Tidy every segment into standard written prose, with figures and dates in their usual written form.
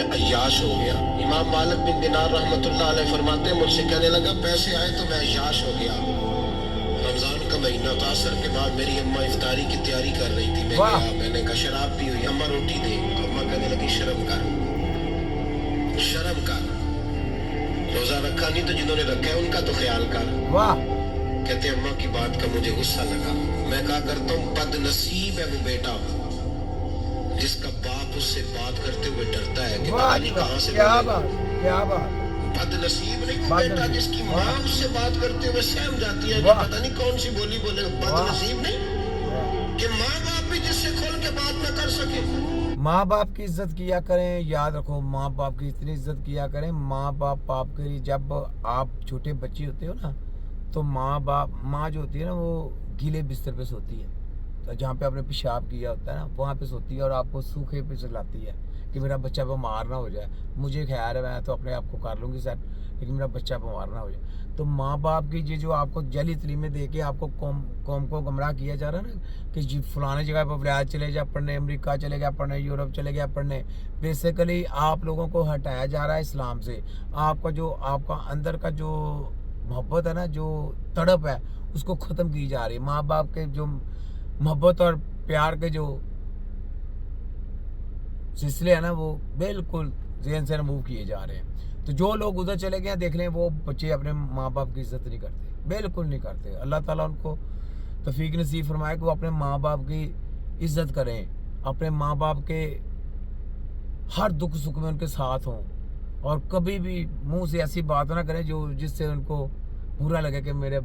मैं अय्याश हो गया। इमाम मालिक बिन दिनार रहमतुल्लाह अलैह फरमाते हैं, मुझसे कहने लगा पैसे आए तो मैं अय्याश हो गया। रमजान का महीना था, असर के बाद मेरी अम्मा इफ्तारी की तैयारी कर रही थी। मैं वाह। गया, मैंने कहा शराब पी हुई, अम्मा रोटी दे। अम्मा कहने लगी शर्म कर, शर्म कर, रोजा रखा नहीं तो जिन्होंने रखा है उनका तो ख्याल कर। वाह कहते अम्मा की बात का मुझे गुस्सा लगा। मैं कहा करता हूँ बदनसीब है वो बेटा जिसका बाप उससे बात करते हुए डरता है कि वाह पता नहीं कहाँ से क्या बोलेगा। बात क्या बात। बदनसीब नहीं वो बदनसीब। बेटा जिसकी वाह। माँ उससे बात करते हुए सहम जाती है कि वाह। पता नहीं कौन सी बोली बोलेगा। बदनसीब नहीं कि माँ बाप भी जिससे खोल के बात न कर सके। माँ बाप की इज्जत किया करें, याद रखो माँ बाप की इतनी इज्जत किया करें। माँ बाप आपके लिए, जब आप छोटे बच्चे होते हो ना तो माँ जो होती है ना वो गीले बिस्तर पे सोती है, तो जहाँ पे आपने पेशाब किया होता है ना वहाँ पे सोती है और आपको सूखे पे चलाती है कि मेरा बच्चा बीमार ना हो जाए। मुझे ख्याल है मैं तो अपने आप को कर लूँगी सेट, लेकिन मेरा बच्चा बीमार ना हो जाए। तो माँ बाप की ये जो आपको जली तलीमें दे के आपको कौम को गमराह किया जा रहा है ना कि जी फलाने जगह पर विलायत चले जा पढ़ने, अमेरिका चले गया पढ़ने, यूरोप चले गया पढ़ने। बेसिकली आप लोगों को हटाया जा रहा है इस्लाम से। आपका अंदर का जो मोहब्बत है ना, जो तड़प है, उसको ख़त्म की जा रही है। माँ बाप के जो मोहब्बत और प्यार के जो सिलसिले हैं ना वो बिल्कुल ज़हन से रिमूव किए जा रहे हैं। तो जो लोग उधर चले गए देख लें, वो बच्चे अपने माँ बाप की इज्जत नहीं करते, बिल्कुल नहीं करते। अल्लाह ताला उनको तौफीक नसीब फरमाए कि वो अपने माँ बाप की इज्जत करें, अपने माँ बाप के हर दुख सुख में उनके साथ हों और कभी भी मुंह से ऐसी बात ना करें जो जिससे उनको बुरा लगे कि मेरे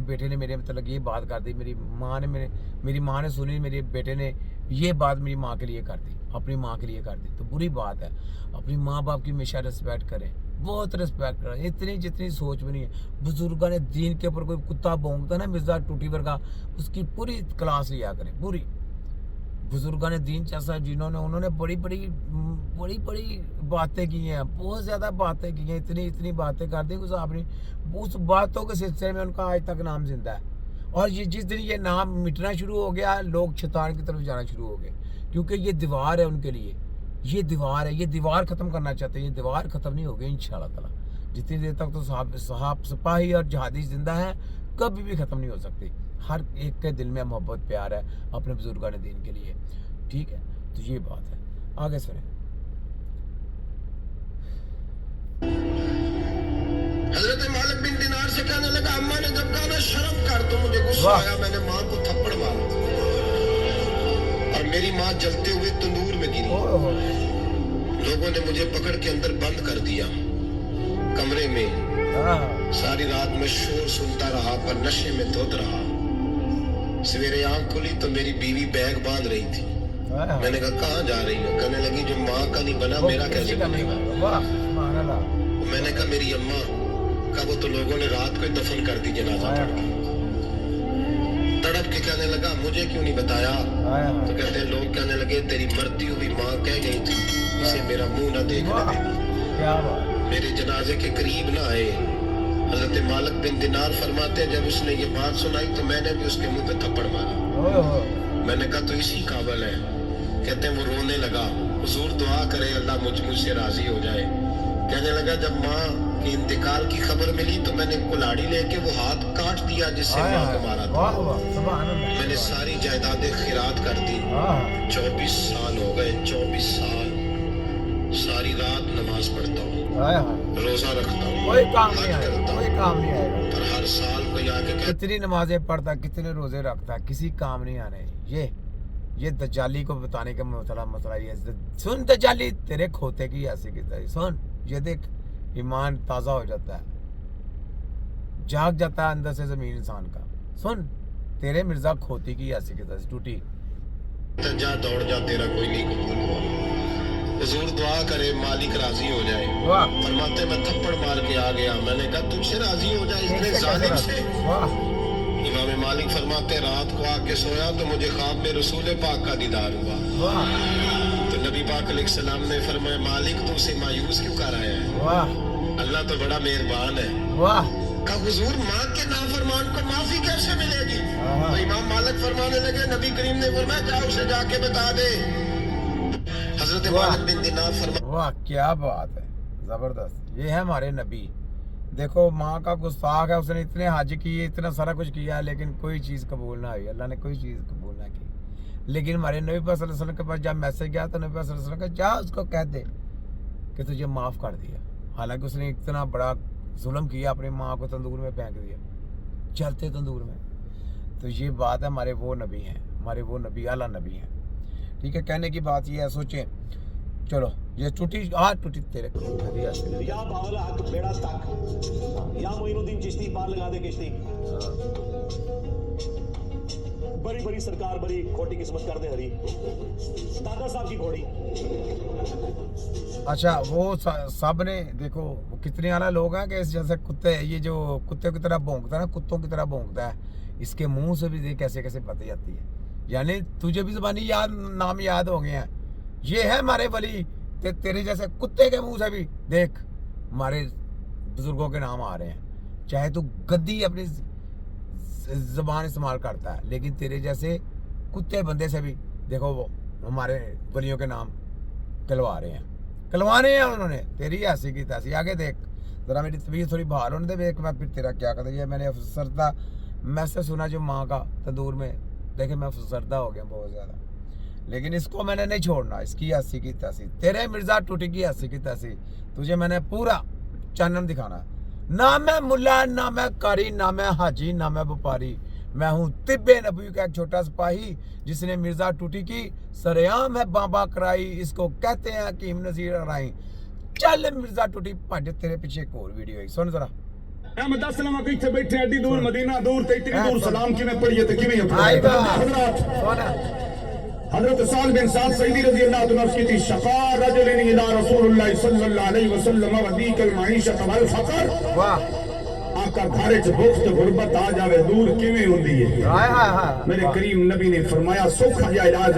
बेटे ने मेरे मतलब ये बात कर दी, मेरी माँ ने सुनी, मेरे बेटे ने ये बात मेरी माँ के लिए कर दी, अपनी माँ के लिए कर दी, तो बुरी बात है। अपनी माँ बाप की हमेशा रिस्पेक्ट करें, बहुत रिस्पेक्ट करें, इतनी जितनी सोच भी नहीं है। बुजुर्गों ने दीन के ऊपर कोई कुत्ता भौंकता ना मिर्जा टूटी वर्गा, उसकी पूरी क्लास लिया करें, पूरी। बुजुर्गों ने दीन जैसा उन्होंने बड़ी बड़ी बातें की हैं, बहुत ज़्यादा बातें की हैं, इतनी बातें कर दी कि आपने उस बातों के सिलसिले में उनका आज तक नाम जिंदा है। और ये जिस दिन ये नाम मिटना शुरू हो गया, लोग शैतान की तरफ जाना शुरू हो गए, क्योंकि ये दीवार है उनके लिए, ये दीवार है, ये दीवार ख़त्म करना चाहते हैं। ये दीवार ख़त्म नहीं होगी इंशाअल्लाह ताला। जितनी देर तक तो साहब सिपाही और जहादी जिंदा हैं, कभी भी ख़त्म नहीं हो सकती। हर एक के दिल में मोहब्बत प्यार है अपने बुजुर्गान दीन के लिए, ठीक है। तो ये बात है, आगे सुने। हजरत मालिक बिन दिनार से कहने लगा, अम्मा ने जब कहा ना शर्म कर, तो मुझे गुस्सा वाह। आया। मैंने माँ को थप्पड़ मारा और मेरी माँ जलते हुए तंदूर में गिरी। ओह, लोगों ने मुझे पकड़ के अंदर बंद कर दिया कमरे में। हाँ, सारी रात में शोर सुनता रहा पर नशे में धुत रहा। सवेरे आंख खुली तो मेरी बीवी बैग बांध रही थी। हाँ। मैंने कहा कहाँ जा रही हो? कहने लगी जो माँ का नहीं बना मेरा कैसे बनेगा? वाह, सुभान अल्लाह। मैंने कहा मेरी अम्मा का वो तो लोगों ने रात को ही दफन कर दी जनाजा पढ़ के। तड़प के कहने लगा मुझे क्यों नहीं बताया? तो कहते हैं लोग कहने लगे तेरी मरती हुई माँ कह गई थी इसे मेरा मुंह ना देखने देना। क्या बात। मेरे जनाजे के करीब ना आए। हजरत मालिक बिन दिनार फरमाते हैं जब उसने ये बात सुनाई तो मैंने भी उसके मुंह पे थप्पड़ मारा। मैंने कहा तो इसी काबिल है। कहते हैं वो रोने लगा, हुजूर दुआ करे अल्लाह मुझसे राजी हो जाए। कहने लगा जब माँ के इंतकाल की खबर मिली तो मैंने कुल्हाड़ी लेके वो हाथ काट दिया जिससे माँ को मारा था। मैंने सारी जायदादें खिरात कर दी। 24 साल हो गए, 24 साल सारी रात नमाज पढ़ता हूँ, रोजा रखता हूँ, कोई काम नहीं हज आएगा, करता कोई हूँ, काम नहीं आएगा। पर हर साल कोई आके कहता कितनी नमाजें पढ़ता, कितने रोजे रखता, किसी काम नहीं आने। ये दज्जाली को बताने का मसला ये है। सुन दज्जाली, तेरे खोते की ऐसी की तरह सुन, ये देख ईमान ताज़ा हो जाता है, जाग जाता है अंदर से ज़मीन इंसान का। सुन तेरे मिर्जा खोती की ऐसी की तरह टूटी। जा दौड़ जा तेरा कोई नहीं कबूल हुआ। हुजूर दुआ करे मालिक राजी हो जाए। वाह, फरमाते मैं थप्पड़ मार के आ गया। मैंने कहा तुझसे राजी हो जाए इतने जालिम से? वाह, इमाम मालिक फरमाते रात को आके सोया तो मुझे ख्वाब में रसूल पाक का दीदार हुआ। वाह, तो नबी पाक अलैहिस्सलाम ने फरमाया मालिक तू उसे मायूस क्यों कर आया है? वाह, अल्लाह तो बड़ा मेहरबान है। वाह। कहा हुजूर माँ के नाफरमान को माफी कैसे मिलेगी? तो इमाम मालिक फरमाने लगे नबी करीम ने फरमाया जा उसे जाके बता दे। हजरत मालिक बिन दिनार फरमा वाह क्या बात है, जबरदस्त। ये है हमारे नबी। देखो माँ का गुस्ताख है, उसने इतने हज किए, इतना सारा कुछ किया, लेकिन कोई चीज़ कबूल ना हुई, अल्लाह ने कोई चीज़ कबूल ना की। लेकिन हमारे नबी पाक सल्लल्लाहु अलैहि वसल्लम के पास जब मैसेज गया तो नबी पाक सल्लल्लाहु अलैहि वसल्लम का जा उसको कह दे कि तुझे माफ़ कर दिया। हालांकि उसने इतना बड़ा जुल्म किया, अपनी माँ को तंदूर में फेंक दिया, चलते तंदूर में। तो ये बात है, हमारे वो नबी हैं, हमारे वो नबी आला नबी हैं। ठीक है, कहने की बात ये है, सोचें। चलो ये टूटी टूटी तेरे या बावल हक बेड़ा तक, या मोइनुद्दीन चिश्ती पार लगा दे किश्ती। बड़ी बड़ी सरकार बड़ी खोटी किस्मत कर दे हरी, दादा साहब की घोड़ी। अच्छा वो सब ने देखो वो कितने आला लोग हैं कि इस जैसे कुत्ते, ये जो कुत्ते की तरह भौंकता है ना, कुत्तों की तरह भौंकता है, इसके मुंह से भी देख कैसे कैसे बातें जाती है। यानी तुझे भी ज़बानी नाम याद हो गए हैं। ये है हमारे वली, तेरे जैसे कुत्ते के मुंह से भी देख हमारे बुजुर्गों के नाम आ रहे हैं। चाहे तू गद्दी अपनी ज़बान इस्तेमाल करता है, लेकिन तेरे जैसे कुत्ते बंदे से भी देखो वो हमारे वलियों के नाम कहलवाने हैं उन्होंने। तेरी ऐसी की तैसी, आगे देख ज़रा, मेरी तबीयत थोड़ी बहाल होने दे, देख मैं फिर तेरा क्या करता। ये मैंने अफसरदा मैसेज सुना जो माँ का तंदूर में, देखे मैं अफसरदा हो गया बहुत ज़्यादा। लेकिन इसको मैंने नहीं छोड़ना, इसकी ऐसी की तैसी, तेरे मिर्ज़ा टूटी की ऐसी की तैसी, तुझे मैंने पूरा चानन दिखाना। ना मैं मुल्ला, ना मैं कारी, ना मैं हाजी, ना मैं व्यापारी, मैं हूँ तिब्बे नबी का एक छोटा सिपाही, जिसने मिर्ज़ा टूटी की सरेआम है बाबा कराई, इसको कहते हैं हकीम नज़ीर राई। चल मिर्ज़ा टूटी भज, तेरे पीछे एक और वीडियो है, सुन जरा। अहमद अस्सलाम के इत्थे बैठे एडी दूर मदीना दूर ते इतनी दूर सलाम किवें पढ़िए ते किवें हजरत साल बिन साद सईदी रजी अल्लाह तआला की थी शफा रजुलिन इला रसूलुल्लाह सल्लल्लाहु अलैहि वसल्लम वदीकल मईशत वल फकर। वाह, आका घर च भुख ते गुरबत आ जावे दूर किवें हुंदी है। हाय हाय हाय, मेरे करीम नबी ने फरमाया सौखा जा इलाज